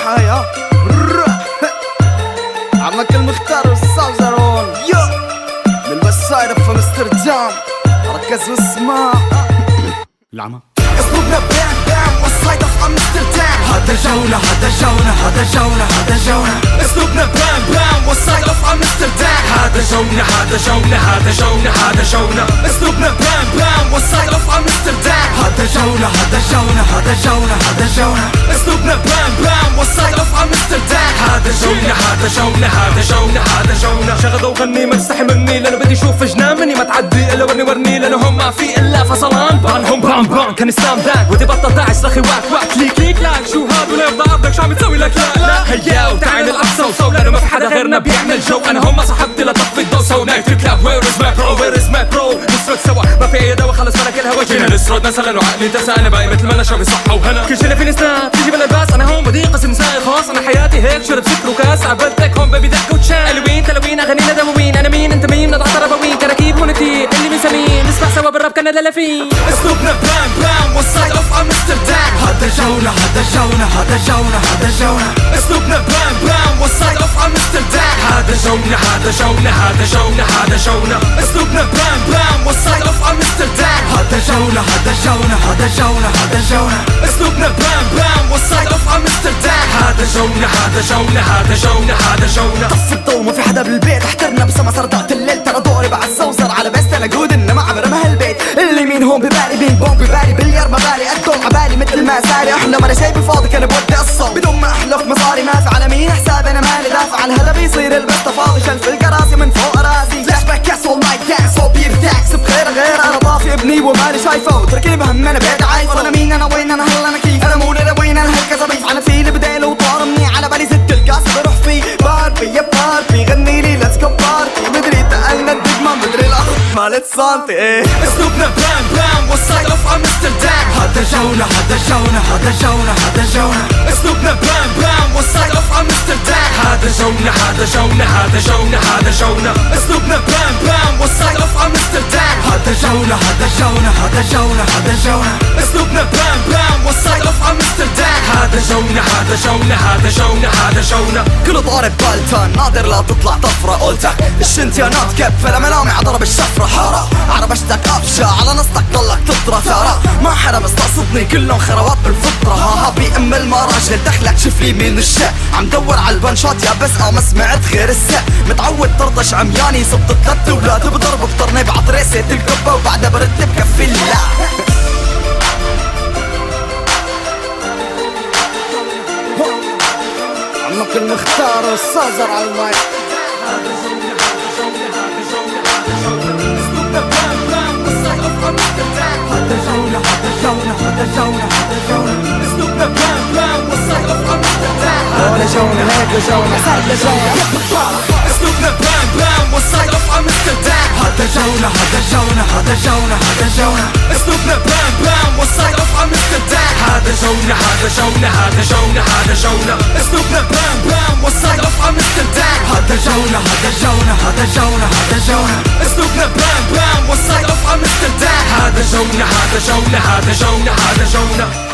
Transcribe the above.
الساحة هي عمك المختار والساوزرون من الوسايد في امستردام. ركز واسمع العمى اسلوبنا بام بام والسايد في امستردام. هذا جونا هذا جونا هذا جونا هذا جونا. اسلوبنا بام بام والسايد في امستردام. هذا جونا هذا جونا هذا جونا هذا جونا. اسلوبنا بام بام والسايد في امستردام. هذا جونا هذا جونا هذا جونا هذا جونا. اسلوبنا بام بام والسايد في امستردام. هذا جونا هذا جونا هذا جونا هذا جونا. شغل وغني ما تستحي مني لانه بدي اشوف جنان مني ما تعدي الا ورني لانهم ما في الا فصلان بانهم بام بام كان اسلام داك وتبطل داعش رخي واك واك ليك ليك لاك شو هاد ولا يرضى عبدك شو عم تسوي لك لا هيا وتعال نلعب سو لانه ما في حدا غيرنا بيعمل جو. انا هم صاحبتي لطفي الضو سو نايت كلاب وير از ماي برو وير از ماي برو. نسرد سوا ما في اي دوا خلص ولا كلها وجهنا نسرد مثلا وعقلي تسالنا باقي مثل ما انا شعبي صحه وهنا كل شي اللي في نسنا تيجي باللباس. انا هون بدي قسم ساي خاص انا حياتي هيك شرب سكر وكاس عبلتك هون بيبي دك وتشان الوين تلوين اغانينا دواوين. انا مين انت مين نضع تربوين كراكيب ونتي اللي بنسمين نسمع سوا بالراب كنا دلافين. اسلوبنا بام بام والسايد اوف امستردام. هذا جونا هذا جونا هذا جونا هذا جونا. اسلوبنا بام بام والسايد اوف امستردام. هذا جونا هذا جونا هذا جونا هذا جونا. اسلوبنا بام بام والسايد اوف امستردام. هذا جونا هذا جونا هذا جونا هذا جونا. اسلوبنا بام بام والسايد اوف امستردام. هذا جونا هذا جونا هذا جونا هذا جونا. طفي الضو ما في حدا بالبيت احترنا بس ما صردقت الليل. ترى دوري بعد سوزر على بس انا جود انما عمر ما هالبيت. اللي مين هون ببالي بين بوم ببالي بليار ما بالي الدوم عبالي مثل ما ساري. احنا ما شي بفاضي كان بودي الصوم بدون ما احلف مصاري ما في على مين حساب انا مالي دافع عن هذا بيصير البسطة فاضي شلف الكراسي من فوق راسي. فلاش باك كاس اول نايت دانس هو بيرتاكس بخير غير انا طافي ابني ومالي شايفه وتركني بهم انا بعيد عايفه. انا مين انا وين انا هلا انا كيف انا مو انا وين انا هالكذا ضيف انا فيلي بديله وطار مني على بالي زدت القاس بروح فيه باربي يا باربي غني لي ليتس جو بارتي. مدري تقلنا الدقمة مدري الاخر مالت سانتي ايه. اسلوبنا بام بام والسايد اوف امستردام. هذا جونا هذا جونا هذا جونا هذا جونا. اسلوبنا بام بام والسايد اوف امستردام. هذا جونا هذا جونا هذا جونا هذا جونا. اسلوبنا بام بام والسايد اوف امستردام. هذا جونا هذا جونا هذا جونا هذا جونا. اسلوبنا بام بام والسايد اوف امستردام. هذا جونا هذا جونا هذا جونا هذا جونا. كله طارب بالتان نادر لا تطلع طفرة قلتك الشنت يا نوت كب فلا ملامع ضرب الشفرة حارة عربشتك افشا على نصتك ضلك تطرى ثارة ما حدا مستقصدني كلهم خروات بالفطرة. ها بي ام المراجل دخلك شوف لي مين الشق عم دور على البنشات يا بس ما سمعت غير السق. متعود طرطش عمياني صبت 3 اولاد بضرب بطرني بعطريسة الكبة وبعدها برتب كفي الله. عمك المختار والسازر على المايك. هذا جونا هذا جونا هذا جونا هذا جونا. اسلوبنا بام بام والسايد اوف امستردام. هذا جونا هذا جونا هذا جونا هذا جونا. اسلوبنا بام بام والسايد اوف امستردام. هذا جونا هيك جونا هذا جونا. اسلوبنا بام بام والسايد اوف امستردام. هذا جونا هذا جونا هذا جونا هذا جونا. اسلوبنا بام بام والسايد اوف امستردام. هذا جونا هذا جونا هذا جونا هذا جونا. اسلوبنا بام بام والسايد اوف امستردام. هذا جونا هذا جونا هذا جونا هذا جونا. اسلوبنا بام بام والسايد اوف امستردام. هذا جونا هذا جونا هذا جونا هذا جونا.